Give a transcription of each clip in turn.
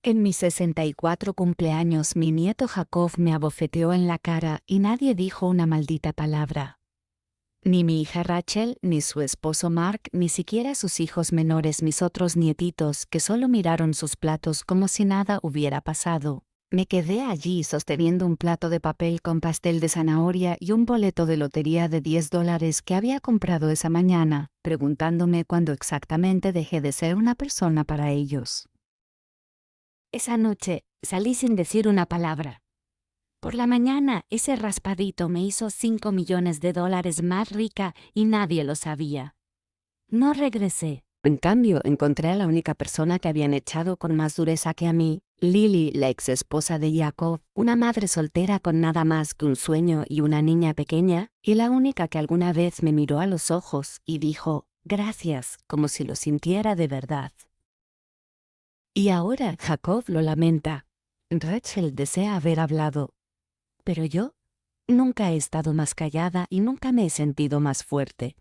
En mis 64 cumpleaños mi nieto Jacob me abofeteó en la cara y nadie dijo una maldita palabra. Ni mi hija Rachel, ni su esposo Mark, ni siquiera sus hijos menores, mis otros nietitos, que solo miraron sus platos como si nada hubiera pasado. Me quedé allí sosteniendo un plato de papel con pastel de zanahoria y un boleto de lotería de $10 que había comprado esa mañana, preguntándome cuándo exactamente dejé de ser una persona para ellos. Esa noche salí sin decir una palabra. Por la mañana, ese raspadito me hizo $5 millones más rica y nadie lo sabía. No regresé. En cambio, encontré a la única persona que habían echado con más dureza que a mí, Lily, la ex esposa de Jacob, una madre soltera con nada más que un sueño y una niña pequeña, y la única que alguna vez me miró a los ojos y dijo, gracias, como si lo sintiera de verdad. Y ahora Jacob lo lamenta. Rachel desea haber hablado. Pero yo nunca he estado más callada y nunca me he sentido más fuerte.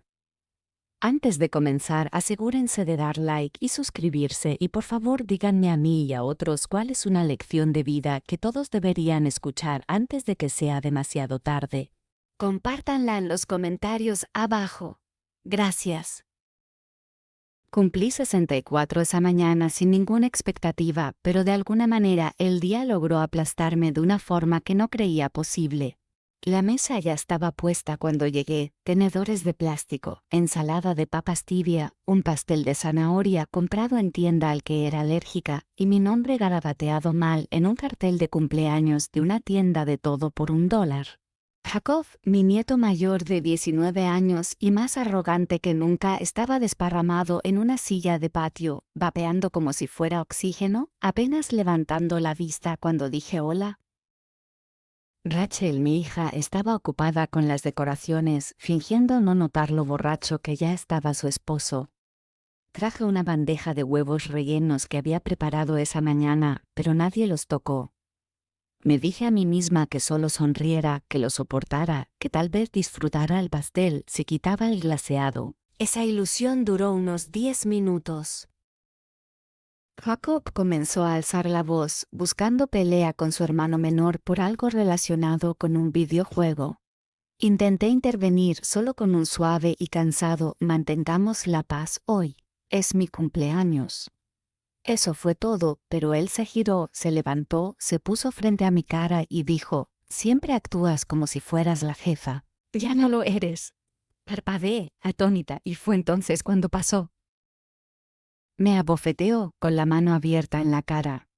Antes de comenzar, asegúrense de dar like y suscribirse y por favor díganme a mí y a otros cuál es una lección de vida que todos deberían escuchar antes de que sea demasiado tarde. Compártanla en los comentarios abajo. Gracias. Cumplí 64 esa mañana sin ninguna expectativa, pero de alguna manera el día logró aplastarme de una forma que no creía posible. La mesa ya estaba puesta cuando llegué, tenedores de plástico, ensalada de papas tibia, un pastel de zanahoria comprado en tienda al que era alérgica, y mi nombre garabateado mal en un cartel de cumpleaños de una tienda de todo por $1. Jacob, mi nieto mayor de 19 años y más arrogante que nunca, estaba desparramado en una silla de patio, vapeando como si fuera oxígeno, apenas levantando la vista cuando dije hola. Rachel, mi hija, estaba ocupada con las decoraciones, fingiendo no notar lo borracho que ya estaba su esposo. Traje una bandeja de huevos rellenos que había preparado esa mañana, pero nadie los tocó. Me dije a mí misma que solo sonriera, que lo soportara, que tal vez disfrutara el pastel si quitaba el glaseado. Esa ilusión duró unos 10 minutos. Jacob comenzó a alzar la voz, buscando pelea con su hermano menor por algo relacionado con un videojuego. Intenté intervenir solo con un suave y cansado «Mantengamos la paz hoy. Es mi cumpleaños». Eso fue todo, pero él se giró, se levantó, se puso frente a mi cara y dijo, «Siempre actúas como si fueras la jefa». «Ya no lo eres». Parpadeé, atónita, y fue entonces cuando pasó. Me abofeteó con la mano abierta en la cara.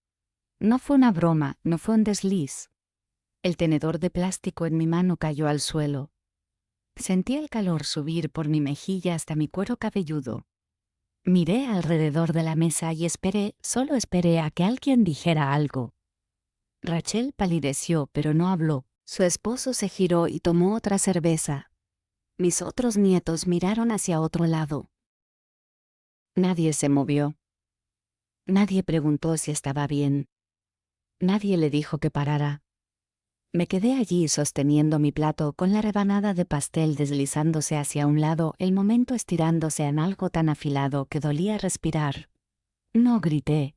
No fue una broma, no fue un desliz. El tenedor de plástico en mi mano cayó al suelo. Sentí el calor subir por mi mejilla hasta mi cuero cabelludo. Miré alrededor de la mesa y esperé, solo esperé a que alguien dijera algo. Rachel palideció, pero no habló. Su esposo se giró y tomó otra cerveza. Mis otros nietos miraron hacia otro lado. Nadie se movió. Nadie preguntó si estaba bien. Nadie le dijo que parara. Me quedé allí sosteniendo mi plato con la rebanada de pastel deslizándose hacia un lado, el momento estirándose en algo tan afilado que dolía respirar. No grité.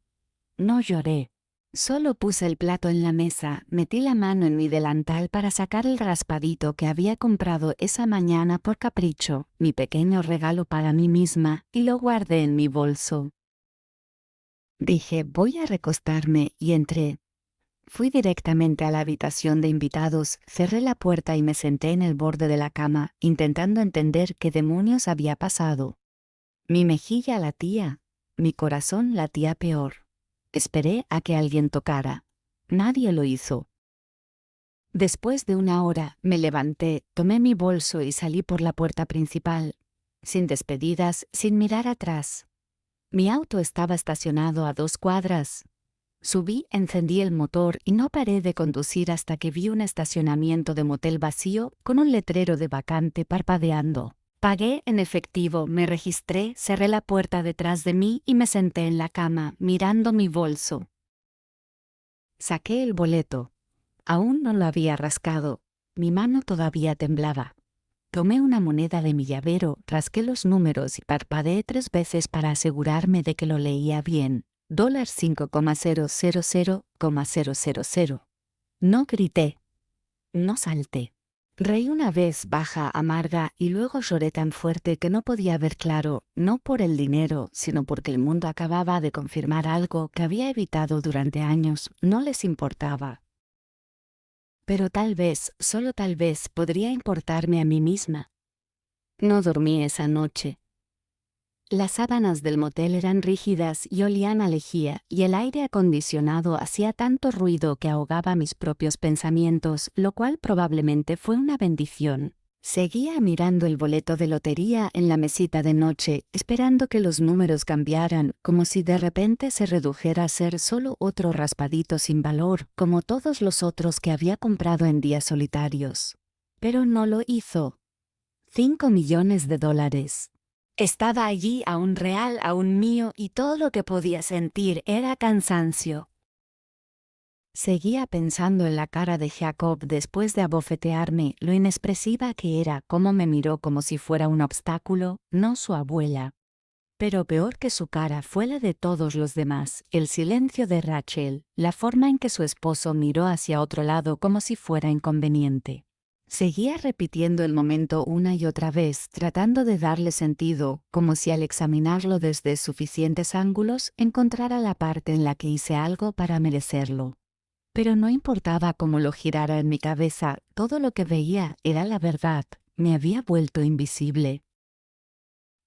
No lloré. Solo puse el plato en la mesa, metí la mano en mi delantal para sacar el raspadito que había comprado esa mañana por capricho, mi pequeño regalo para mí misma, y lo guardé en mi bolso. Dije, voy a recostarme, y entré. Fui directamente a la habitación de invitados, cerré la puerta y me senté en el borde de la cama, intentando entender qué demonios había pasado. Mi mejilla latía, mi corazón latía peor. Esperé a que alguien tocara. Nadie lo hizo. Después de una hora, me levanté, tomé mi bolso y salí por la puerta principal, sin despedidas, sin mirar atrás. Mi auto estaba estacionado a 2 cuadras. Subí, encendí el motor y no paré de conducir hasta que vi un estacionamiento de motel vacío con un letrero de vacante parpadeando. Pagué en efectivo, me registré, cerré la puerta detrás de mí y me senté en la cama, mirando mi bolso. Saqué el boleto. Aún no lo había rascado. Mi mano todavía temblaba. Tomé una moneda de mi llavero, rasqué los números y parpadeé 3 veces para asegurarme de que lo leía bien. $5,000,000. No grité. No salté. Reí una vez baja, amarga, y luego lloré tan fuerte que no podía ver claro, no por el dinero, sino porque el mundo acababa de confirmar algo que había evitado durante años. No les importaba. Pero tal vez, solo tal vez, podría importarme a mí misma. No dormí esa noche. Las sábanas del motel eran rígidas y olían a lejía, y el aire acondicionado hacía tanto ruido que ahogaba mis propios pensamientos, lo cual probablemente fue una bendición. Seguía mirando el boleto de lotería en la mesita de noche, esperando que los números cambiaran, como si de repente se redujera a ser solo otro raspadito sin valor, como todos los otros que había comprado en días solitarios. Pero no lo hizo. $5 millones. Estaba allí, aún real, aún mío, y todo lo que podía sentir era cansancio. Seguía pensando en la cara de Jacob después de abofetearme, lo inexpresiva que era, cómo me miró como si fuera un obstáculo, no su abuela. Pero peor que su cara fue la de todos los demás, el silencio de Rachel, la forma en que su esposo miró hacia otro lado como si fuera inconveniente. Seguía repitiendo el momento una y otra vez, tratando de darle sentido, como si al examinarlo desde suficientes ángulos encontrara la parte en la que hice algo para merecerlo. Pero no importaba cómo lo girara en mi cabeza, todo lo que veía era la verdad, me había vuelto invisible.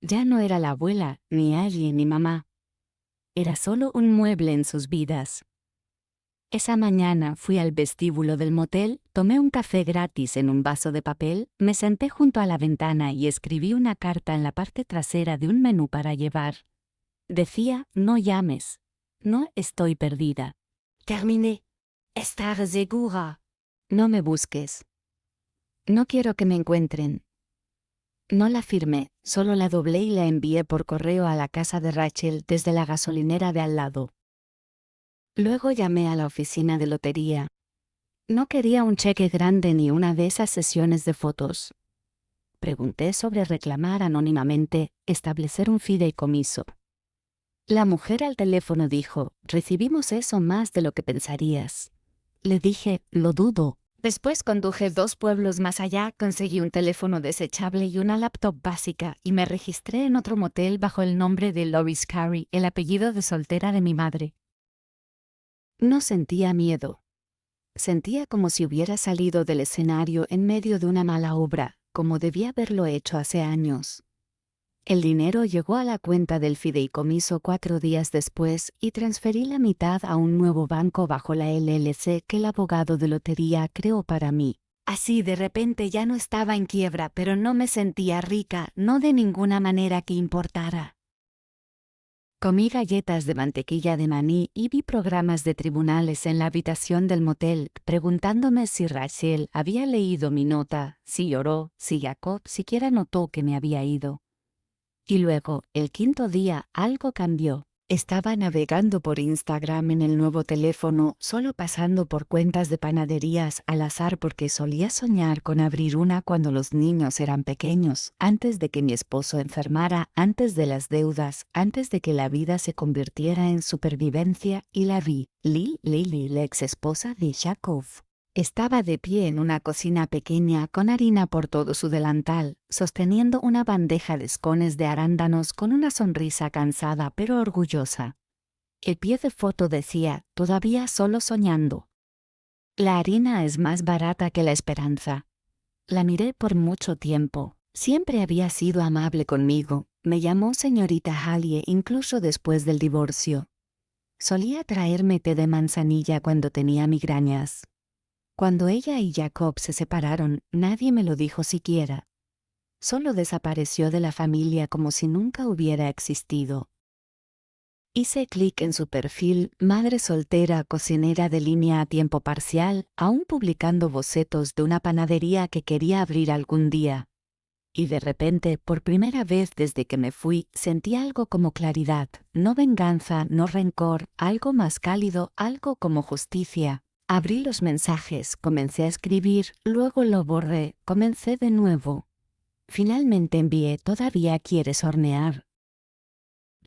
Ya no era la abuela, ni Allie, ni mamá. Era solo un mueble en sus vidas. Esa mañana fui al vestíbulo del motel, tomé un café gratis en un vaso de papel, me senté junto a la ventana y escribí una carta en la parte trasera de un menú para llevar. Decía, no llames. No estoy perdida. Terminé. Estar segura. No me busques. No quiero que me encuentren. No la firmé, solo la doblé y la envié por correo a la casa de Rachel desde la gasolinera de al lado. Luego llamé a la oficina de lotería. No quería un cheque grande ni una de esas sesiones de fotos. Pregunté sobre reclamar anónimamente, establecer un fideicomiso. La mujer al teléfono dijo, recibimos eso más de lo que pensarías. Le dije, lo dudo. Después conduje 2 pueblos más allá, conseguí un teléfono desechable y una laptop básica y me registré en otro motel bajo el nombre de Lois Carey, el apellido de soltera de mi madre. No sentía miedo. Sentía como si hubiera salido del escenario en medio de una mala obra, como debía haberlo hecho hace años. El dinero llegó a la cuenta del fideicomiso 4 días después y transferí la mitad a un nuevo banco bajo la LLC que el abogado de lotería creó para mí. Así de repente ya no estaba en quiebra, pero no me sentía rica, no de ninguna manera que importara. Comí galletas de mantequilla de maní y vi programas de tribunales en la habitación del motel, preguntándome si Rachel había leído mi nota, si lloró, si Jacob siquiera notó que me había ido. Y luego, el 5.º día, algo cambió. Estaba navegando por Instagram en el nuevo teléfono, solo pasando por cuentas de panaderías al azar porque solía soñar con abrir una cuando los niños eran pequeños, antes de que mi esposo enfermara, antes de las deudas, antes de que la vida se convirtiera en supervivencia, y la vi. Lily, la ex esposa de Jacob. Estaba de pie en una cocina pequeña con harina por todo su delantal, sosteniendo una bandeja de scones de arándanos con una sonrisa cansada pero orgullosa. El pie de foto decía, todavía solo soñando. La harina es más barata que la esperanza. La miré por mucho tiempo. Siempre había sido amable conmigo. Me llamó señorita Hallie incluso después del divorcio. Solía traerme té de manzanilla cuando tenía migrañas. Cuando ella y Jacob se separaron, nadie me lo dijo siquiera. Solo desapareció de la familia como si nunca hubiera existido. Hice clic en su perfil, madre soltera, cocinera de línea a tiempo parcial, aún publicando bocetos de una panadería que quería abrir algún día. Y de repente, por primera vez desde que me fui, sentí algo como claridad, no venganza, no rencor, algo más cálido, algo como justicia. Abrí los mensajes, comencé a escribir, luego lo borré, comencé de nuevo. Finalmente envié, ¿todavía quieres hornear?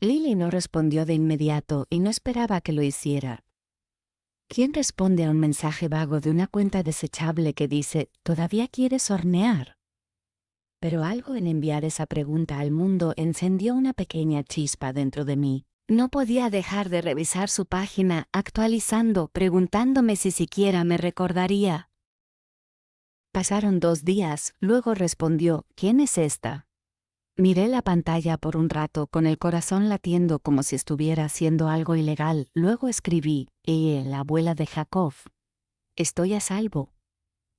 Lily no respondió de inmediato y no esperaba que lo hiciera. ¿Quién responde a un mensaje vago de una cuenta desechable que dice «¿Todavía quieres hornear?» Pero algo en enviar esa pregunta al mundo encendió una pequeña chispa dentro de mí. No podía dejar de revisar su página, actualizando, preguntándome si siquiera me recordaría. Pasaron 2 días, luego respondió «¿Quién es esta?». Miré la pantalla por un rato con el corazón latiendo como si estuviera haciendo algo ilegal, luego escribí la abuela de Jacob. Estoy a salvo.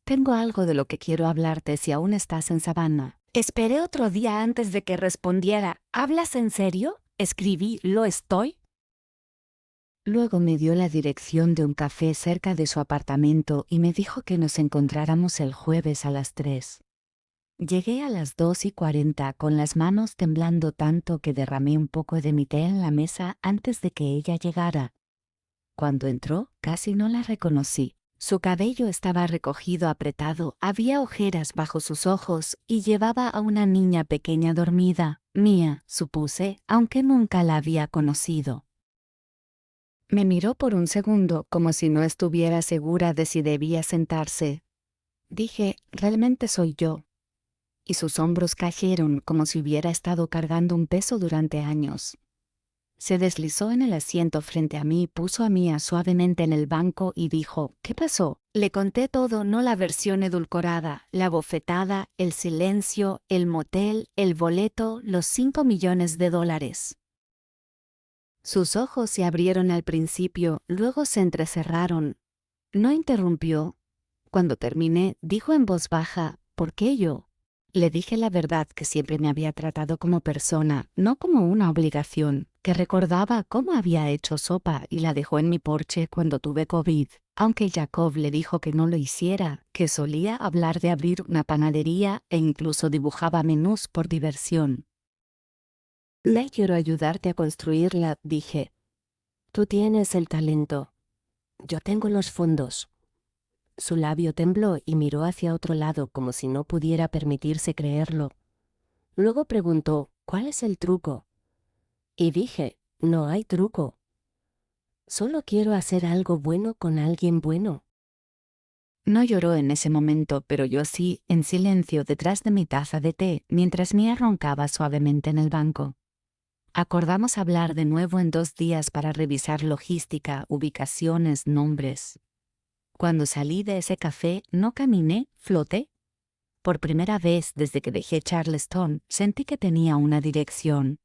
Tengo algo de lo que quiero hablarte si aún estás en Savannah. Esperé otro día antes de que respondiera. ¿Hablas en serio? Escribí «¿Lo estoy?». Luego me dio la dirección de un café cerca de su apartamento y me dijo que nos encontráramos el jueves a las 3. Llegué a las 2:40 con las manos temblando tanto que derramé un poco de mi té en la mesa antes de que ella llegara. Cuando entró, casi no la reconocí. Su cabello estaba recogido apretado, había ojeras bajo sus ojos y llevaba a una niña pequeña dormida, mía, supuse, aunque nunca la había conocido. Me miró por un segundo como si no estuviera segura de si debía sentarse. Dije, realmente soy yo. Y sus hombros cayeron como si hubiera estado cargando un peso durante años. Se deslizó en el asiento frente a mí, puso a Mía suavemente en el banco y dijo, ¿qué pasó? Le conté todo, no la versión edulcorada, la bofetada, el silencio, el motel, el boleto, los $5 millones. Sus ojos se abrieron al principio, luego se entrecerraron. No interrumpió. Cuando terminé, dijo en voz baja, ¿por qué yo? Le dije la verdad, que siempre me había tratado como persona, no como una obligación, que recordaba cómo había hecho sopa y la dejó en mi porche cuando tuve COVID, aunque Jacob le dijo que no lo hiciera, que solía hablar de abrir una panadería e incluso dibujaba menús por diversión. «Le quiero ayudarte a construirla», dije. «Tú tienes el talento. Yo tengo los fondos». Su labio tembló y miró hacia otro lado como si no pudiera permitirse creerlo. Luego preguntó, ¿cuál es el truco? Y dije, no hay truco. Solo quiero hacer algo bueno con alguien bueno. No lloró en ese momento, pero yo sí, en silencio detrás de mi taza de té, mientras Mía roncaba suavemente en el banco. Acordamos hablar de nuevo en 2 días para revisar logística, ubicaciones, nombres. Cuando salí de ese café, no caminé, floté. Por primera vez desde que dejé Charleston, sentí que tenía una dirección.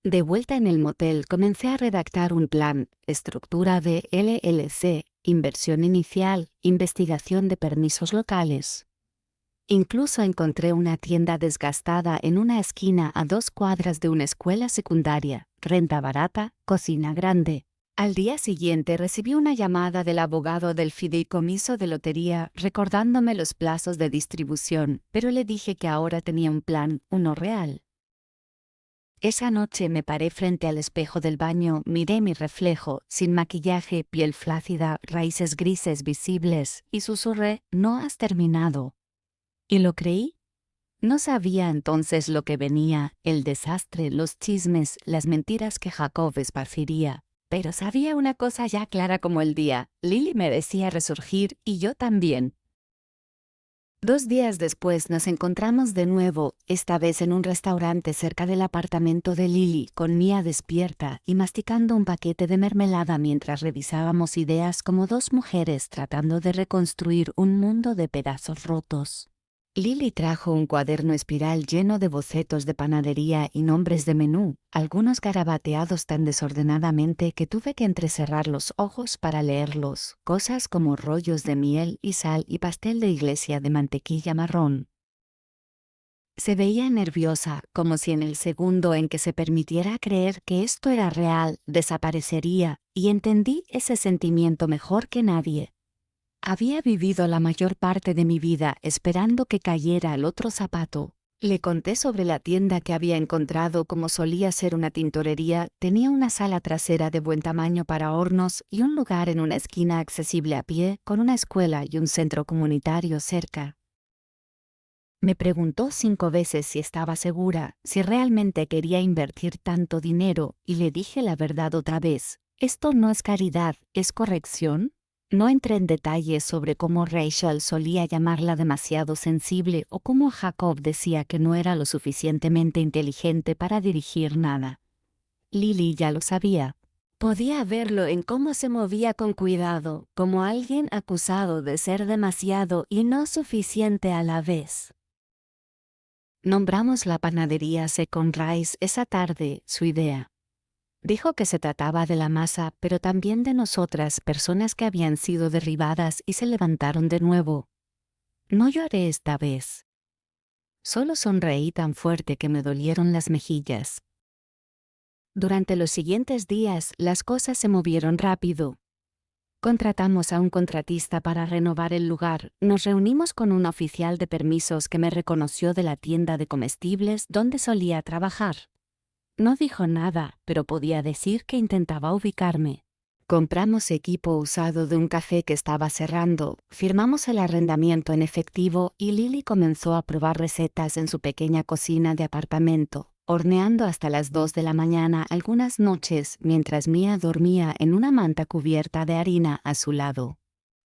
De vuelta en el motel, comencé a redactar un plan, estructura de LLC, inversión inicial, investigación de permisos locales. Incluso encontré una tienda desgastada en una esquina a 2 cuadras de una escuela secundaria, renta barata, cocina grande. Al día siguiente recibí una llamada del abogado del fideicomiso de lotería recordándome los plazos de distribución, pero le dije que ahora tenía un plan, uno real. Esa noche me paré frente al espejo del baño, miré mi reflejo, sin maquillaje, piel flácida, raíces grises visibles, y susurré, «No has terminado». ¿Y lo creí? No sabía entonces lo que venía, el desastre, los chismes, las mentiras que Jacob esparciría. Pero sabía una cosa ya clara como el día, Lily merecía resurgir y yo también. 2 días después nos encontramos de nuevo, esta vez en un restaurante cerca del apartamento de Lily, con Mía despierta y masticando un paquete de mermelada mientras revisábamos ideas como 2 mujeres tratando de reconstruir un mundo de pedazos rotos. Lily trajo un cuaderno espiral lleno de bocetos de panadería y nombres de menú, algunos garabateados tan desordenadamente que tuve que entrecerrar los ojos para leerlos, cosas como rollos de miel y sal y pastel de iglesia de mantequilla marrón. Se veía nerviosa, como si en el segundo en que se permitiera creer que esto era real, desaparecería, y entendí ese sentimiento mejor que nadie. Había vivido la mayor parte de mi vida esperando que cayera el otro zapato. Le conté sobre la tienda que había encontrado. Como solía ser una tintorería, tenía una sala trasera de buen tamaño para hornos y un lugar en una esquina accesible a pie, con una escuela y un centro comunitario cerca. Me preguntó 5 veces si estaba segura, si realmente quería invertir tanto dinero, y le dije la verdad otra vez. Esto no es caridad, ¿es corrección? No entré en detalles sobre cómo Rachel solía llamarla demasiado sensible o cómo Jacob decía que no era lo suficientemente inteligente para dirigir nada. Lily ya lo sabía. Podía verlo en cómo se movía con cuidado, como alguien acusado de ser demasiado y no suficiente a la vez. Nombramos la panadería Second Rise esa tarde, su idea. Dijo que se trataba de la masa, pero también de nosotras, personas que habían sido derribadas y se levantaron de nuevo. No lloré esta vez. Solo sonreí tan fuerte que me dolieron las mejillas. Durante los siguientes días, las cosas se movieron rápido. Contratamos a un contratista para renovar el lugar. Nos reunimos con un oficial de permisos que me reconoció de la tienda de comestibles donde solía trabajar. No dijo nada, pero podía decir que intentaba ubicarme. Compramos equipo usado de un café que estaba cerrando, firmamos el arrendamiento en efectivo y Lily comenzó a probar recetas en su pequeña cocina de apartamento, horneando hasta las 2 de la mañana algunas noches mientras Mia dormía en una manta cubierta de harina a su lado.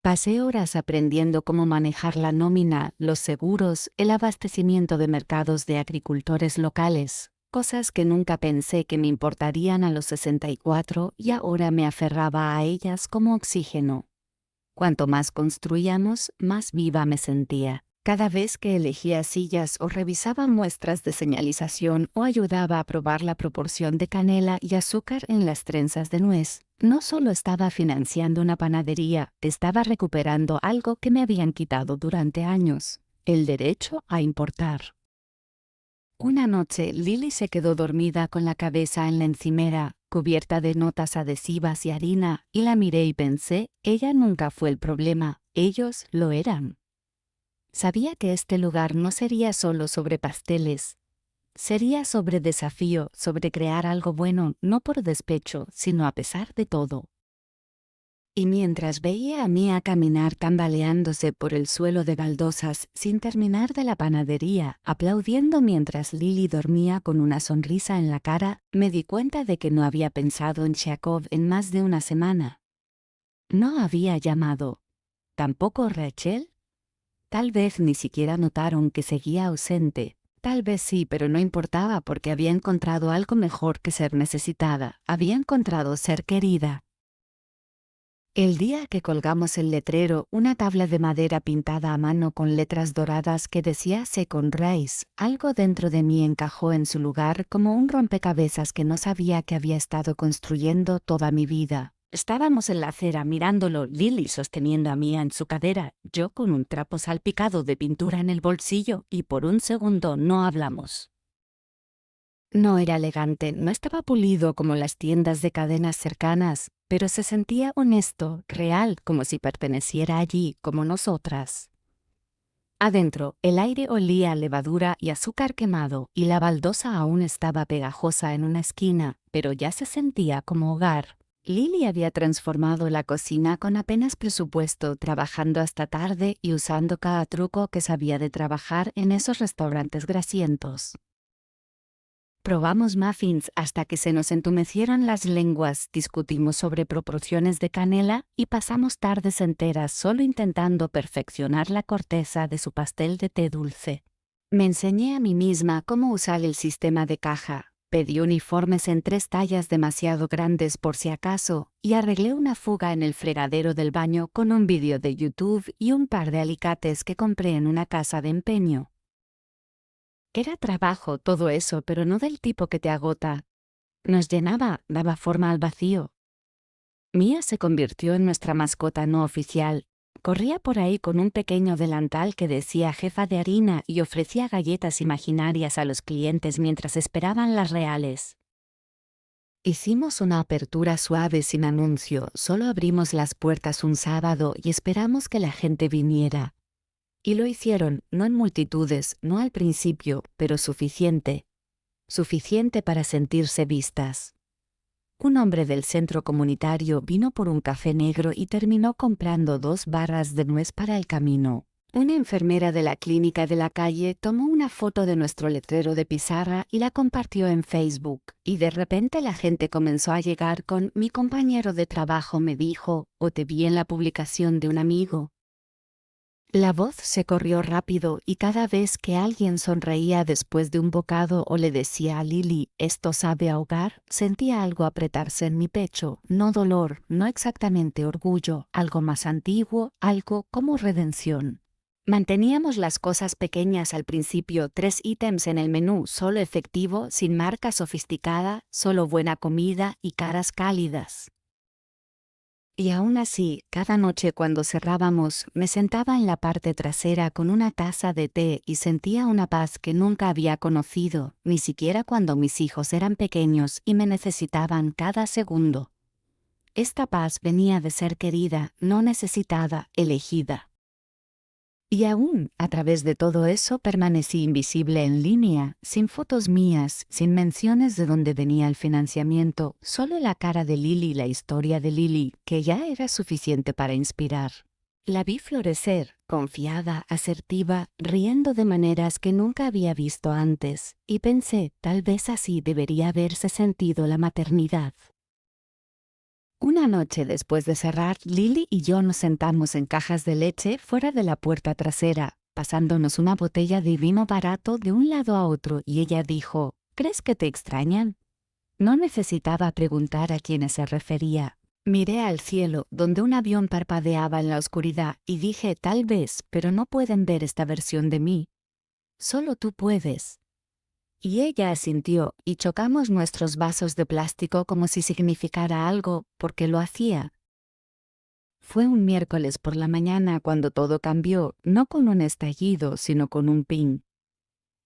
Pasé horas aprendiendo cómo manejar la nómina, los seguros, el abastecimiento de mercados de agricultores locales, cosas que nunca pensé que me importarían a los 64 y ahora me aferraba a ellas como oxígeno. Cuanto más construíamos, más viva me sentía. Cada vez que elegía sillas o revisaba muestras de señalización o ayudaba a probar la proporción de canela y azúcar en las trenzas de nuez, no solo estaba financiando una panadería, estaba recuperando algo que me habían quitado durante años, el derecho a importar. Una noche, Lily se quedó dormida con la cabeza en la encimera, cubierta de notas adhesivas y harina, y la miré y pensé, ella nunca fue el problema, ellos lo eran. Sabía que este lugar no sería solo sobre pasteles. Sería sobre desafío, sobre crear algo bueno, no por despecho, sino a pesar de todo. Y mientras veía a Mia caminar tambaleándose por el suelo de baldosas sin terminar de la panadería, aplaudiendo mientras Lily dormía con una sonrisa en la cara, me di cuenta de que no había pensado en Jacob en más de una semana. No había llamado. ¿Tampoco Rachel? Tal vez ni siquiera notaron que seguía ausente. Tal vez sí, pero no importaba porque había encontrado algo mejor que ser necesitada. Había encontrado ser querida. El día que colgamos el letrero, una tabla de madera pintada a mano con letras doradas que decía Second Rise, algo dentro de mí encajó en su lugar como un rompecabezas que no sabía que había estado construyendo toda mi vida. Estábamos en la acera mirándolo, Lily sosteniendo a Mia en su cadera, yo con un trapo salpicado de pintura en el bolsillo, y por un segundo no hablamos. No era elegante, no estaba pulido como las tiendas de cadenas cercanas, pero se sentía honesto, real, como si perteneciera allí, como nosotras. Adentro, el aire olía a levadura y azúcar quemado, y la baldosa aún estaba pegajosa en una esquina, pero ya se sentía como hogar. Lily había transformado la cocina con apenas presupuesto, trabajando hasta tarde y usando cada truco que sabía de trabajar en esos restaurantes grasientos. Probamos muffins hasta que se nos entumecieron las lenguas, discutimos sobre proporciones de canela y pasamos tardes enteras solo intentando perfeccionar la corteza de su pastel de té dulce. Me enseñé a mí misma cómo usar el sistema de caja, pedí uniformes en 3 tallas demasiado grandes por si acaso y arreglé una fuga en el fregadero del baño con un vídeo de YouTube y un par de alicates que compré en una casa de empeño. Era trabajo todo eso, pero no del tipo que te agota. Nos llenaba, daba forma al vacío. Mia se convirtió en nuestra mascota no oficial. Corría por ahí con un pequeño delantal que decía jefa de harina y ofrecía galletas imaginarias a los clientes mientras esperaban las reales. Hicimos una apertura suave sin anuncio, solo abrimos las puertas un sábado y esperamos que la gente viniera. Y lo hicieron, no en multitudes, no al principio, pero suficiente. Suficiente para sentirse vistas. Un hombre del centro comunitario vino por un café negro y terminó comprando 2 barras de nuez para el camino. Una enfermera de la clínica de la calle tomó una foto de nuestro letrero de pizarra y la compartió en Facebook, y de repente la gente comenzó a llegar con «Mi compañero de trabajo me dijo» o «Te vi en la publicación de un amigo». La voz se corrió rápido y cada vez que alguien sonreía después de un bocado o le decía a Lily «esto sabe a hogar», sentía algo apretarse en mi pecho, no dolor, no exactamente orgullo, algo más antiguo, algo como redención. Manteníamos las cosas pequeñas al principio, 3 ítems en el menú, solo efectivo, sin marca sofisticada, solo buena comida y caras cálidas. Y aún así, cada noche cuando cerrábamos, me sentaba en la parte trasera con una taza de té y sentía una paz que nunca había conocido, ni siquiera cuando mis hijos eran pequeños y me necesitaban cada segundo. Esta paz venía de ser querida, no necesitada, elegida. Y aún, a través de todo eso, permanecí invisible en línea, sin fotos mías, sin menciones de dónde venía el financiamiento, solo la cara de Lily y la historia de Lily, que ya era suficiente para inspirar. La vi florecer, confiada, asertiva, riendo de maneras que nunca había visto antes, y pensé, tal vez así debería haberse sentido la maternidad. Una noche después de cerrar, Lily y yo nos sentamos en cajas de leche fuera de la puerta trasera, pasándonos una botella de vino barato de un lado a otro, y ella dijo, ¿crees que te extrañan? No necesitaba preguntar a quiénes se refería. Miré al cielo, donde un avión parpadeaba en la oscuridad, y dije, tal vez, pero no pueden ver esta versión de mí. Solo tú puedes. Y ella asintió, y chocamos nuestros vasos de plástico como si significara algo, porque lo hacía. Fue un miércoles por la mañana cuando todo cambió, no con un estallido, sino con un ping.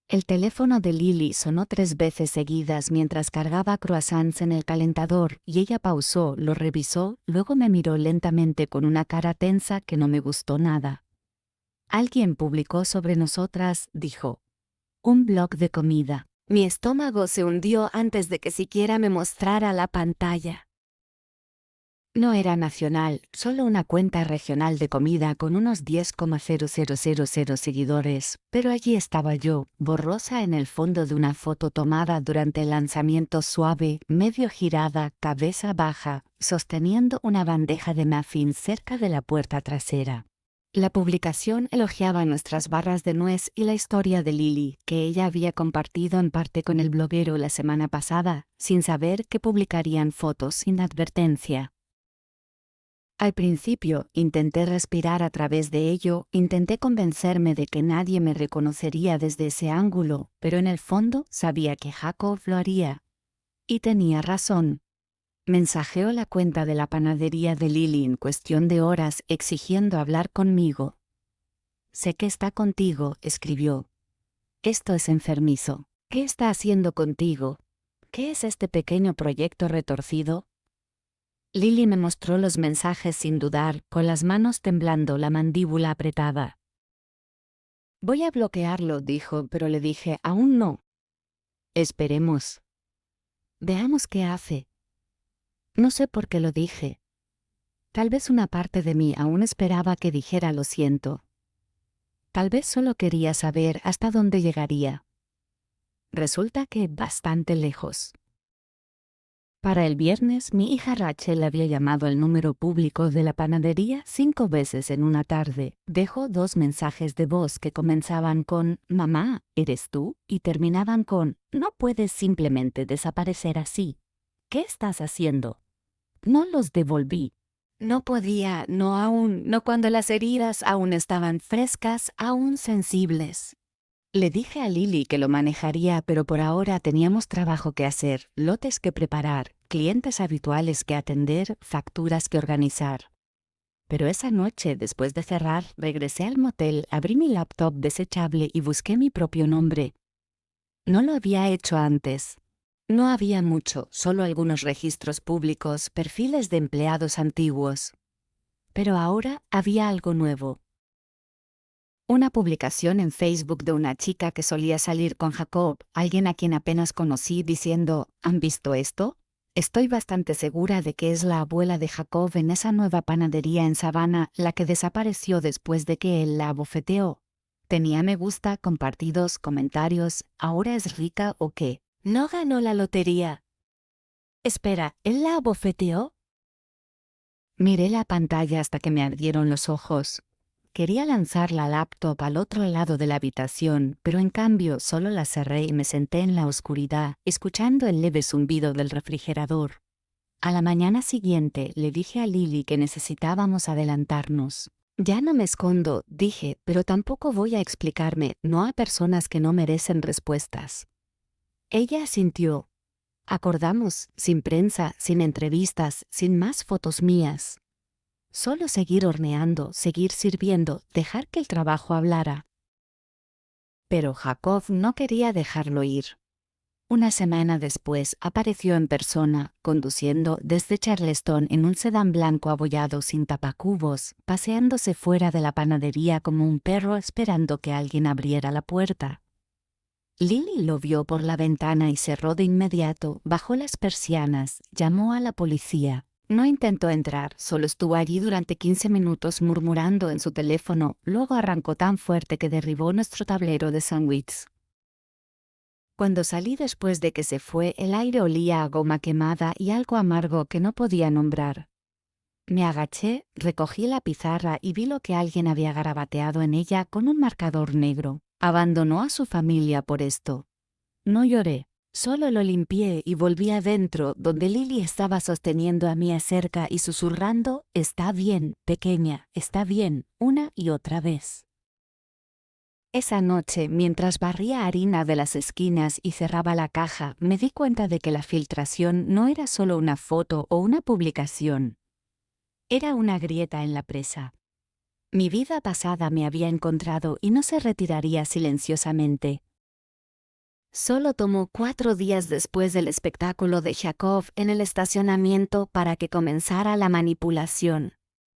El teléfono de Lily sonó 3 veces seguidas mientras cargaba croissants en el calentador, y ella pausó, lo revisó, luego me miró lentamente con una cara tensa que no me gustó nada. Alguien publicó sobre nosotras, dijo. Un blog de comida. Mi estómago se hundió antes de que siquiera me mostrara la pantalla. No era nacional, solo una cuenta regional de comida con unos 10,0000 seguidores, pero allí estaba yo, borrosa en el fondo de una foto tomada durante el lanzamiento suave, medio girada, cabeza baja, sosteniendo una bandeja de muffins cerca de la puerta trasera. La publicación elogiaba nuestras barras de nuez y la historia de Lily, que ella había compartido en parte con el bloguero la semana pasada, sin saber que publicarían fotos sin advertencia. Al principio, intenté respirar a través de ello, intenté convencerme de que nadie me reconocería desde ese ángulo, pero en el fondo sabía que Jacob lo haría. Y tenía razón. Mensajeó la cuenta de la panadería de Lily en cuestión de horas exigiendo hablar conmigo. Sé que está contigo, escribió. Esto es enfermizo. ¿Qué está haciendo contigo? ¿Qué es este pequeño proyecto retorcido? Lily me mostró los mensajes sin dudar, con las manos temblando, la mandíbula apretada. Voy a bloquearlo, dijo, pero le dije, aún no. Esperemos. Veamos qué hace. No sé por qué lo dije. Tal vez una parte de mí aún esperaba que dijera lo siento. Tal vez solo quería saber hasta dónde llegaría. Resulta que bastante lejos. Para el viernes, mi hija Rachel había llamado al número público de la panadería 5 veces en una tarde. Dejó 2 mensajes de voz que comenzaban con «Mamá, ¿eres tú?» y terminaban con «No puedes simplemente desaparecer así. ¿Qué estás haciendo?» No los devolví. No podía, no aún, no cuando las heridas aún estaban frescas, aún sensibles. Le dije a Lily que lo manejaría, pero por ahora teníamos trabajo que hacer, lotes que preparar, clientes habituales que atender, facturas que organizar. Pero esa noche, después de cerrar, regresé al motel, abrí mi laptop desechable y busqué mi propio nombre. No lo había hecho antes. No había mucho, solo algunos registros públicos, perfiles de empleados antiguos. Pero ahora había algo nuevo. Una publicación en Facebook de una chica que solía salir con Jacob, alguien a quien apenas conocí, diciendo, ¿han visto esto? Estoy bastante segura de que es la abuela de Jacob en esa nueva panadería en Savannah la que desapareció después de que él la abofeteó. Tenía me gusta, compartidos, comentarios. ¿Ahora es rica o qué? No ganó la lotería. Espera, ¿él la abofeteó? Miré la pantalla hasta que me ardieron los ojos. Quería lanzar la laptop al otro lado de la habitación, pero en cambio solo la cerré y me senté en la oscuridad, escuchando el leve zumbido del refrigerador. A la mañana siguiente le dije a Lily que necesitábamos adelantarnos. Ya no me escondo, dije, pero tampoco voy a explicarme, no a personas que no merecen respuestas. Ella asintió. Acordamos, sin prensa, sin entrevistas, sin más fotos mías. Solo seguir horneando, seguir sirviendo, dejar que el trabajo hablara. Pero Jacob no quería dejarlo ir. Una semana después apareció en persona, conduciendo desde Charleston en un sedán blanco abollado sin tapacubos, paseándose fuera de la panadería como un perro esperando que alguien abriera la puerta. Lily lo vio por la ventana y cerró de inmediato, bajó las persianas, llamó a la policía. No intentó entrar, solo estuvo allí durante 15 minutos murmurando en su teléfono, luego arrancó tan fuerte que derribó nuestro tablero de sándwiches. Cuando salí después de que se fue, el aire olía a goma quemada y algo amargo que no podía nombrar. Me agaché, recogí la pizarra y vi lo que alguien había garabateado en ella con un marcador negro. Abandonó a su familia por esto. No lloré. Solo lo limpié y volví adentro, donde Lily estaba sosteniendo a Mia cerca y susurrando, «Está bien, pequeña, está bien», una y otra vez. Esa noche, mientras barría harina de las esquinas y cerraba la caja, me di cuenta de que la filtración no era solo una foto o una publicación. Era una grieta en la presa. Mi vida pasada me había encontrado y no se retiraría silenciosamente. Solo tomó 4 días después del espectáculo de Jacob en el estacionamiento para que comenzara la manipulación.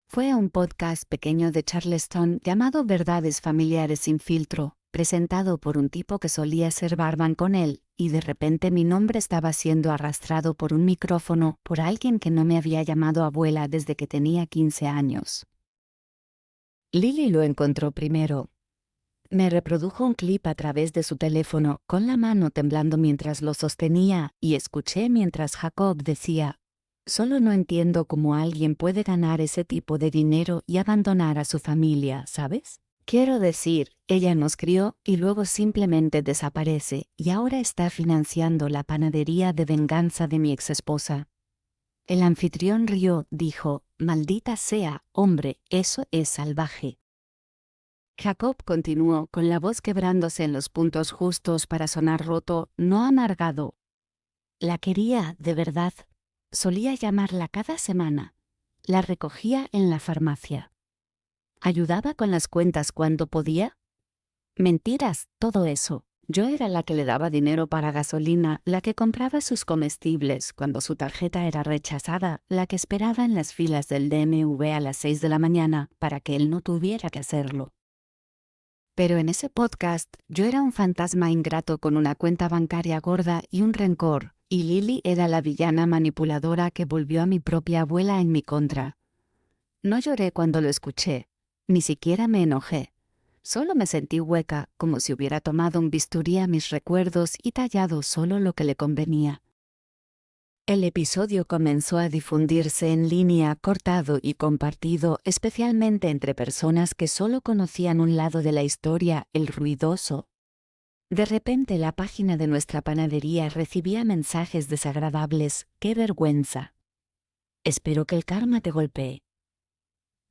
Fue a un podcast pequeño de Charleston llamado Verdades Familiares sin Filtro, presentado por un tipo que solía ser barman con él, y de repente mi nombre estaba siendo arrastrado por un micrófono por alguien que no me había llamado abuela desde que tenía 15 años. Lily lo encontró primero. Me reprodujo un clip a través de su teléfono, con la mano temblando mientras lo sostenía, y escuché mientras Jacob decía, «Solo no entiendo cómo alguien puede ganar ese tipo de dinero y abandonar a su familia, ¿sabes? Quiero decir, ella nos crió y luego simplemente desaparece, y ahora está financiando la panadería de venganza de mi exesposa». El anfitrión rió, dijo, «Maldita sea, hombre, eso es salvaje». Jacob continuó con la voz quebrándose en los puntos justos para sonar roto, no amargado. La quería, de verdad. Solía llamarla cada semana. La recogía en la farmacia. ¿Ayudaba con las cuentas cuando podía? Mentiras, todo eso. Yo era la que le daba dinero para gasolina, la que compraba sus comestibles cuando su tarjeta era rechazada, la que esperaba en las filas del DMV a las 6 de la mañana para que él no tuviera que hacerlo. Pero en ese podcast yo era un fantasma ingrato con una cuenta bancaria gorda y un rencor, y Lily era la villana manipuladora que volvió a mi propia abuela en mi contra. No lloré cuando lo escuché, ni siquiera me enojé. Solo me sentí hueca, como si hubiera tomado un bisturí a mis recuerdos y tallado solo lo que le convenía. El episodio comenzó a difundirse en línea, cortado y compartido, especialmente entre personas que solo conocían un lado de la historia, el ruidoso. De repente la página de nuestra panadería recibía mensajes desagradables. ¡Qué vergüenza! Espero que el karma te golpee.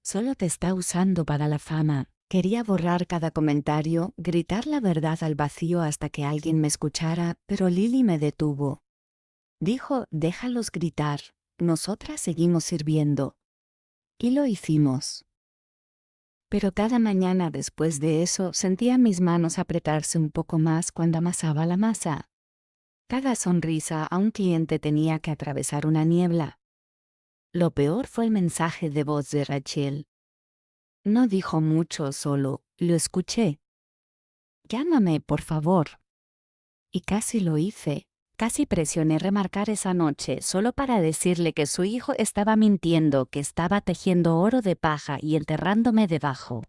Solo te está usando para la fama. Quería borrar cada comentario, gritar la verdad al vacío hasta que alguien me escuchara, pero Lily me detuvo. Dijo, déjalos gritar, nosotras seguimos sirviendo. Y lo hicimos. Pero cada mañana después de eso sentía mis manos apretarse un poco más cuando amasaba la masa. Cada sonrisa a un cliente tenía que atravesar una niebla. Lo peor fue el mensaje de voz de Rachel. No dijo mucho, solo, lo escuché. «Llámame, por favor». Y casi lo hice. Casi presioné remarcar esa noche solo para decirle que su hijo estaba mintiendo, que estaba tejiendo oro de paja y enterrándome debajo.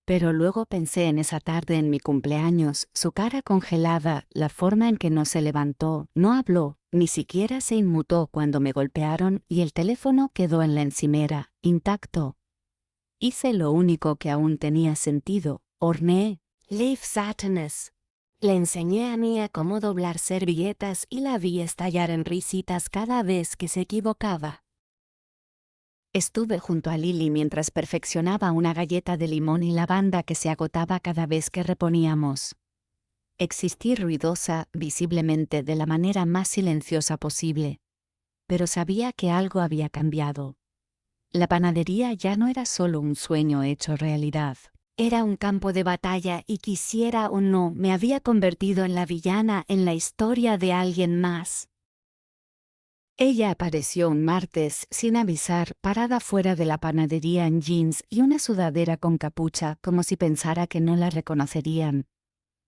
Pero luego pensé en esa tarde en mi cumpleaños, su cara congelada, la forma en que no se levantó, no habló, ni siquiera se inmutó cuando me golpearon y el teléfono quedó en la encimera, intacto. Hice lo único que aún tenía sentido, horneé. Leave Satanas. Le enseñé a Mia cómo doblar servilletas y la vi estallar en risitas cada vez que se equivocaba. Estuve junto a Lily mientras perfeccionaba una galleta de limón y lavanda que se agotaba cada vez que reponíamos. Existí ruidosa, visiblemente de la manera más silenciosa posible. Pero sabía que algo había cambiado. La panadería ya no era solo un sueño hecho realidad. Era un campo de batalla y quisiera o no, me había convertido en la villana en la historia de alguien más. Ella apareció un martes, sin avisar, parada fuera de la panadería en jeans y una sudadera con capucha, como si pensara que no la reconocerían.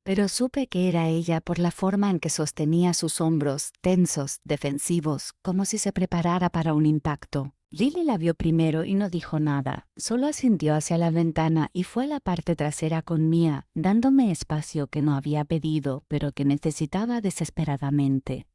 Pero supe que era ella por la forma en que sostenía sus hombros, tensos, defensivos, como si se preparara para un impacto. Lily la vio primero y no dijo nada, solo asintió hacia la ventana y fue a la parte trasera con Mia, dándome espacio que no había pedido, pero que necesitaba desesperadamente.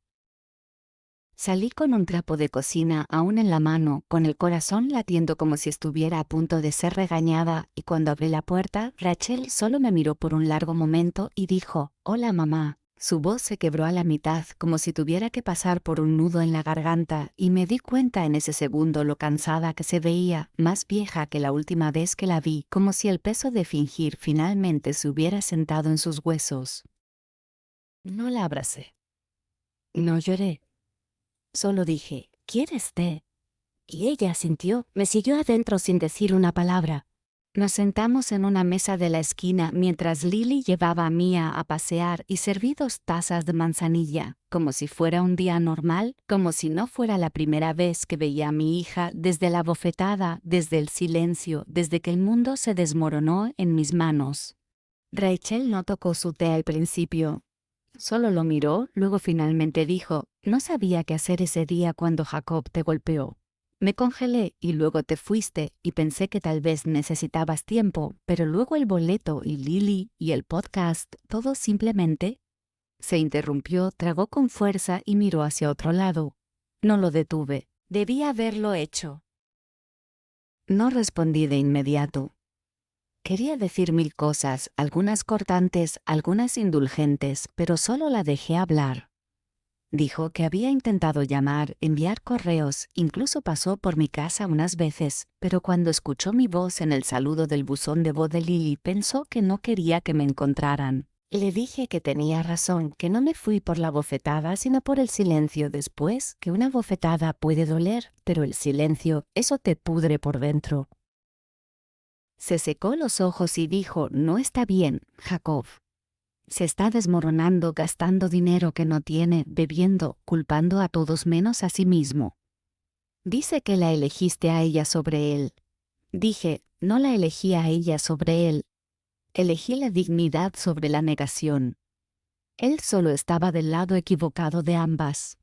Salí con un trapo de cocina aún en la mano, con el corazón latiendo como si estuviera a punto de ser regañada, y cuando abrí la puerta, Rachel solo me miró por un largo momento y dijo, «Hola, mamá». Su voz se quebró a la mitad, como si tuviera que pasar por un nudo en la garganta, y me di cuenta en ese segundo lo cansada que se veía, más vieja que la última vez que la vi, como si el peso de fingir finalmente se hubiera sentado en sus huesos. No la abracé. No lloré. Solo dije, ¿quieres té? Y ella asintió, me siguió adentro sin decir una palabra. Nos sentamos en una mesa de la esquina mientras Lily llevaba a Mia a pasear y serví 2 tazas de manzanilla, como si fuera un día normal, como si no fuera la primera vez que veía a mi hija desde la bofetada, desde el silencio, desde que el mundo se desmoronó en mis manos. Rachel no tocó su té al principio. Solo lo miró, luego finalmente dijo, «No sabía qué hacer ese día cuando Jacob te golpeó. Me congelé y luego te fuiste y pensé que tal vez necesitabas tiempo, pero luego el boleto y Lily y el podcast, todo simplemente...». Se interrumpió, tragó con fuerza y miró hacia otro lado. No lo detuve. Debía haberlo hecho. No respondí de inmediato. Quería decir 1000 cosas, algunas cortantes, algunas indulgentes, pero solo la dejé hablar. Dijo que había intentado llamar, enviar correos, incluso pasó por mi casa unas veces, pero cuando escuchó mi voz en el saludo del buzón de voz de Lily pensó que no quería que me encontraran. Le dije que tenía razón, que no me fui por la bofetada sino por el silencio después, que una bofetada puede doler, pero el silencio, eso te pudre por dentro. Se secó los ojos y dijo, «No está bien, Jacob. Se está desmoronando, gastando dinero que no tiene, bebiendo, culpando a todos menos a sí mismo. Dice que la elegiste a ella sobre él». Dije, «No la elegí a ella sobre él. Elegí la dignidad sobre la negación. Él solo estaba del lado equivocado de ambas».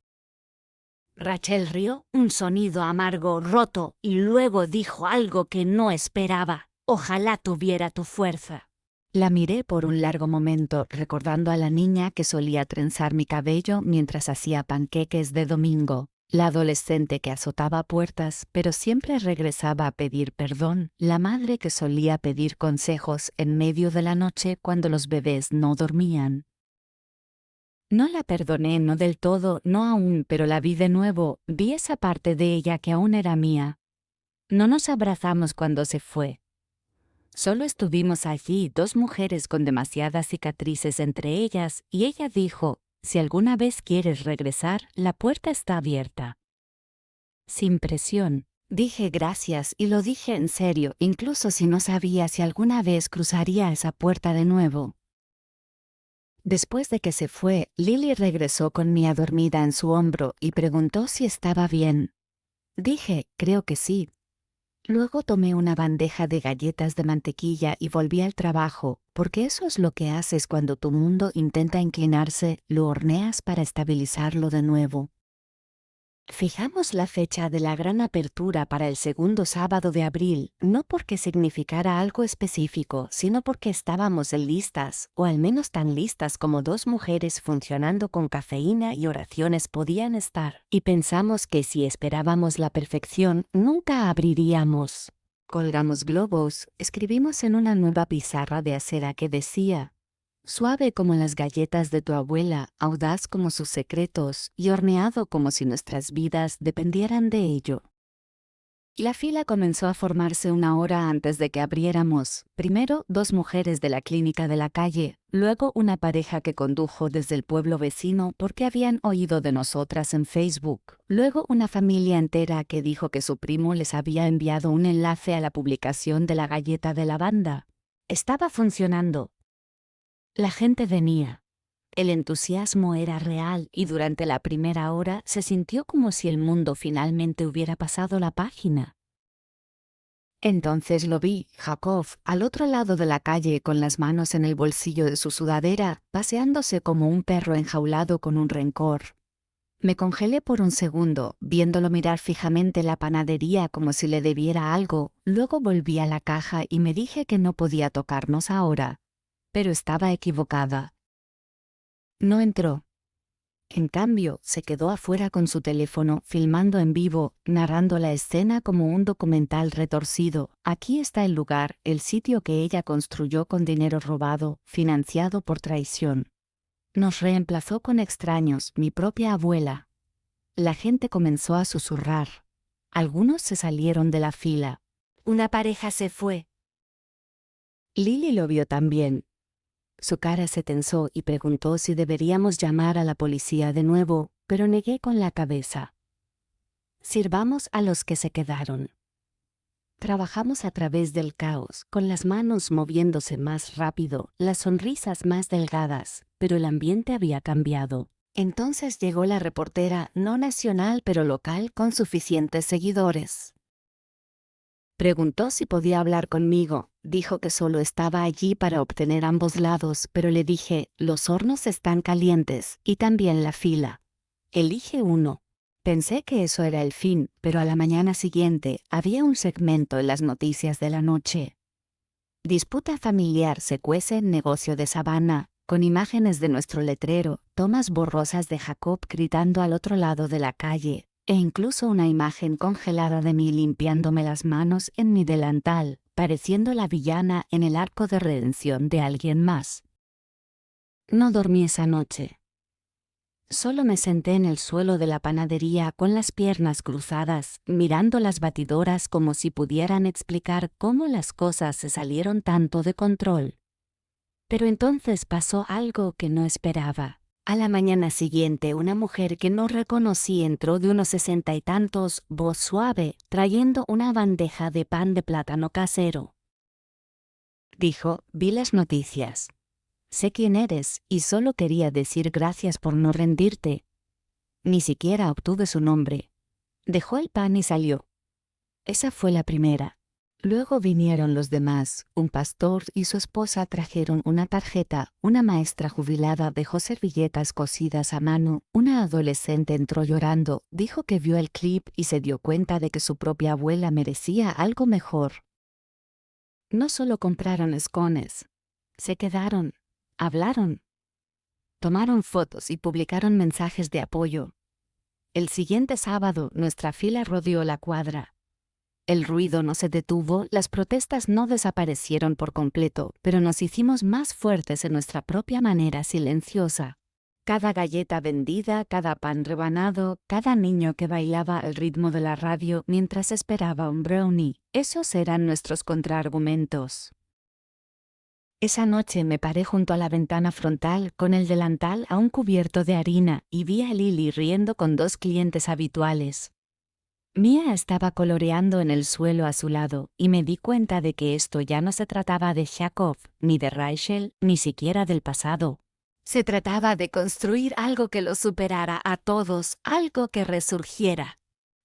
Rachel rió, un sonido amargo, roto, y luego dijo algo que no esperaba. «Ojalá tuviera tu fuerza». La miré por un largo momento, recordando a la niña que solía trenzar mi cabello mientras hacía panqueques de domingo, la adolescente que azotaba puertas pero siempre regresaba a pedir perdón, la madre que solía pedir consejos en medio de la noche cuando los bebés no dormían. No la perdoné, no del todo, no aún, pero la vi de nuevo, vi esa parte de ella que aún era mía. No nos abrazamos cuando se fue. Solo estuvimos allí, 2 mujeres con demasiadas cicatrices entre ellas, y ella dijo, «Si alguna vez quieres regresar, la puerta está abierta». Sin presión. Dije gracias y lo dije en serio, incluso si no sabía si alguna vez cruzaría esa puerta de nuevo. Después de que se fue, Lily regresó con Mia dormida en su hombro y preguntó si estaba bien. Dije, «Creo que sí». Luego tomé una bandeja de galletas de mantequilla y volví al trabajo, porque eso es lo que haces cuando tu mundo intenta inclinarse, lo horneas para estabilizarlo de nuevo. Fijamos la fecha de la gran apertura para el segundo sábado de abril, no porque significara algo específico, sino porque estábamos listas, o al menos tan listas como dos mujeres funcionando con cafeína y oraciones podían estar, y pensamos que si esperábamos la perfección, nunca abriríamos. Colgamos globos, escribimos en una nueva pizarra de acera que decía: suave como las galletas de tu abuela, audaz como sus secretos y horneado como si nuestras vidas dependieran de ello. La fila comenzó a formarse una hora antes de que abriéramos. Primero, dos mujeres de la clínica de la calle, luego una pareja que condujo desde el pueblo vecino porque habían oído de nosotras en Facebook, luego una familia entera que dijo que su primo les había enviado un enlace a la publicación de la galleta de lavanda. Estaba funcionando. La gente venía. El entusiasmo era real y durante la primera hora se sintió como si el mundo finalmente hubiera pasado la página. Entonces lo vi, Jacob, al otro lado de la calle con las manos en el bolsillo de su sudadera, paseándose como un perro enjaulado con un rencor. Me congelé por un segundo, viéndolo mirar fijamente la panadería como si le debiera algo, luego volví a la caja y me dije que no podía tocarnos ahora. Pero estaba equivocada. No entró. En cambio, se quedó afuera con su teléfono, filmando en vivo, narrando la escena como un documental retorcido. Aquí está el lugar, el sitio que ella construyó con dinero robado, financiado por traición. Nos reemplazó con extraños, mi propia abuela. La gente comenzó a susurrar. Algunos se salieron de la fila. Una pareja se fue. Lily lo vio también. Su cara se tensó y preguntó si deberíamos llamar a la policía de nuevo, pero negué con la cabeza. Sirvamos a los que se quedaron. Trabajamos a través del caos, con las manos moviéndose más rápido, las sonrisas más delgadas, pero el ambiente había cambiado. Entonces llegó la reportera, no nacional pero local, con suficientes seguidores. Preguntó si podía hablar conmigo. Dijo que solo estaba allí para obtener ambos lados, pero le dije, los hornos están calientes, y también la fila. Elige uno. Pensé que eso era el fin, pero a la mañana siguiente había un segmento en las noticias de la noche. Disputa familiar se cuece en negocio de Sabana, con imágenes de nuestro letrero, tomas borrosas de Jacob gritando al otro lado de la calle, e incluso una imagen congelada de mí limpiándome las manos en mi delantal, pareciendo la villana en el arco de redención de alguien más. No dormí esa noche. Solo me senté en el suelo de la panadería con las piernas cruzadas, mirando las batidoras como si pudieran explicar cómo las cosas se salieron tanto de control. Pero entonces pasó algo que no esperaba. A la mañana siguiente, una mujer que no reconocí entró de unos 60 y tantos, voz suave, trayendo una bandeja de pan de plátano casero. Dijo, vi las noticias. Sé quién eres y solo quería decir gracias por no rendirte. Ni siquiera obtuve su nombre. Dejó el pan y salió. Esa fue la primera. Luego vinieron los demás. Un pastor y su esposa trajeron una tarjeta. Una maestra jubilada dejó servilletas cosidas a mano. Una adolescente entró llorando. Dijo que vio el clip y se dio cuenta de que su propia abuela merecía algo mejor. No solo compraron escones. Se quedaron. Hablaron. Tomaron fotos y publicaron mensajes de apoyo. El siguiente sábado, nuestra fila rodeó la cuadra. El ruido no se detuvo, las protestas no desaparecieron por completo, pero nos hicimos más fuertes en nuestra propia manera silenciosa. Cada galleta vendida, cada pan rebanado, cada niño que bailaba al ritmo de la radio mientras esperaba un brownie, esos eran nuestros contraargumentos. Esa noche me paré junto a la ventana frontal con el delantal aún cubierto de harina y vi a Lily riendo con dos clientes habituales. Mia estaba coloreando en el suelo a su lado, y me di cuenta de que esto ya no se trataba de Jacob, ni de Rachel, ni siquiera del pasado. Se trataba de construir algo que lo superara a todos, algo que resurgiera.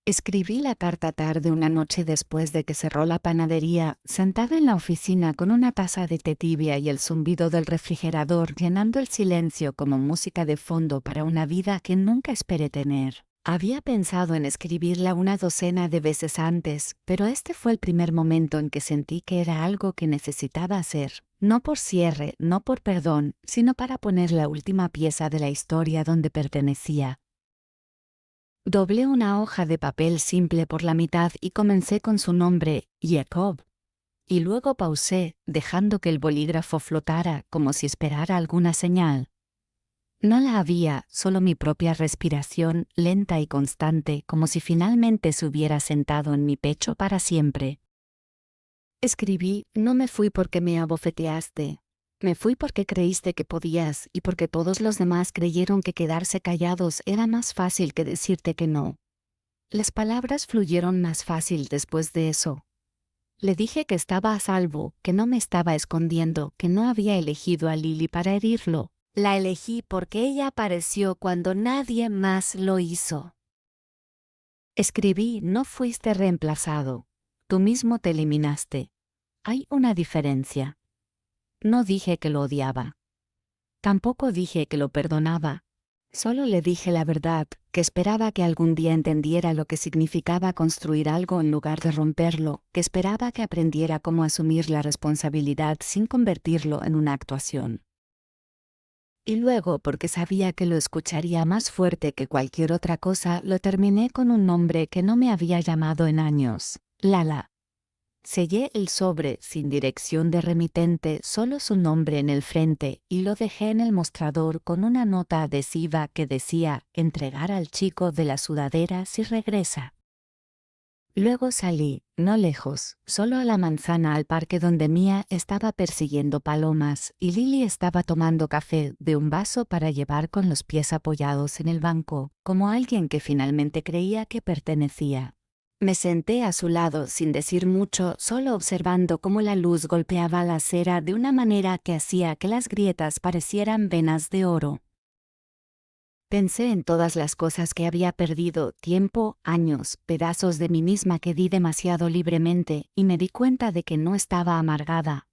Escribí la carta tarde una noche después de que cerró la panadería, sentada en la oficina con una taza de té tibia y el zumbido del refrigerador llenando el silencio como música de fondo para una vida que nunca esperé tener. Había pensado en escribirla una docena de veces antes, pero este fue el primer momento en que sentí que era algo que necesitaba hacer, no por cierre, no por perdón, sino para poner la última pieza de la historia donde pertenecía. Doblé una hoja de papel simple por la mitad y comencé con su nombre, Jacob. Y luego pausé, dejando que el bolígrafo flotara como si esperara alguna señal. No la había, solo mi propia respiración, lenta y constante, como si finalmente se hubiera sentado en mi pecho para siempre. Escribí, no me fui porque me abofeteaste. Me fui porque creíste que podías y porque todos los demás creyeron que quedarse callados era más fácil que decirte que no. Las palabras fluyeron más fácil después de eso. Le dije que estaba a salvo, que no me estaba escondiendo, que no había elegido a Lily para herirlo. La elegí porque ella apareció cuando nadie más lo hizo. Escribí, no fuiste reemplazado. Tú mismo te eliminaste. Hay una diferencia. No dije que lo odiaba. Tampoco dije que lo perdonaba. Solo le dije la verdad, que esperaba que algún día entendiera lo que significaba construir algo en lugar de romperlo, que esperaba que aprendiera cómo asumir la responsabilidad sin convertirlo en una actuación. Y luego, porque sabía que lo escucharía más fuerte que cualquier otra cosa, lo terminé con un nombre que no me había llamado en años, Lala. Sellé el sobre sin dirección de remitente, solo su nombre en el frente, y lo dejé en el mostrador con una nota adhesiva que decía entregar al chico de la sudadera si regresa. Luego salí, no lejos, solo a la manzana al parque donde Mia estaba persiguiendo palomas y Lily estaba tomando café de un vaso para llevar con los pies apoyados en el banco, como alguien que finalmente creía que pertenecía. Me senté a su lado sin decir mucho, solo observando cómo la luz golpeaba la acera de una manera que hacía que las grietas parecieran venas de oro. Pensé en todas las cosas que había perdido, tiempo, años, pedazos de mí misma que di demasiado libremente, y me di cuenta de que no estaba amargada.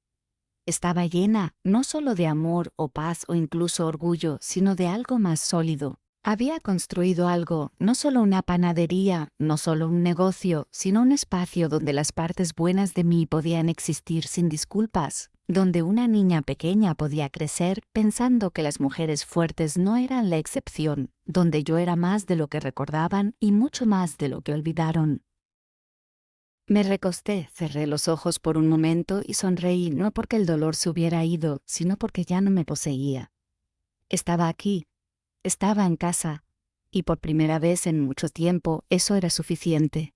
Estaba llena, no solo de amor o paz o incluso orgullo, sino de algo más sólido. Había construido algo, no solo una panadería, no solo un negocio, sino un espacio donde las partes buenas de mí podían existir sin disculpas, donde una niña pequeña podía crecer pensando que las mujeres fuertes no eran la excepción, donde yo era más de lo que recordaban y mucho más de lo que olvidaron. Me recosté, cerré los ojos por un momento y sonreí no porque el dolor se hubiera ido, sino porque ya no me poseía. Estaba aquí. Estaba en casa, y por primera vez en mucho tiempo eso era suficiente.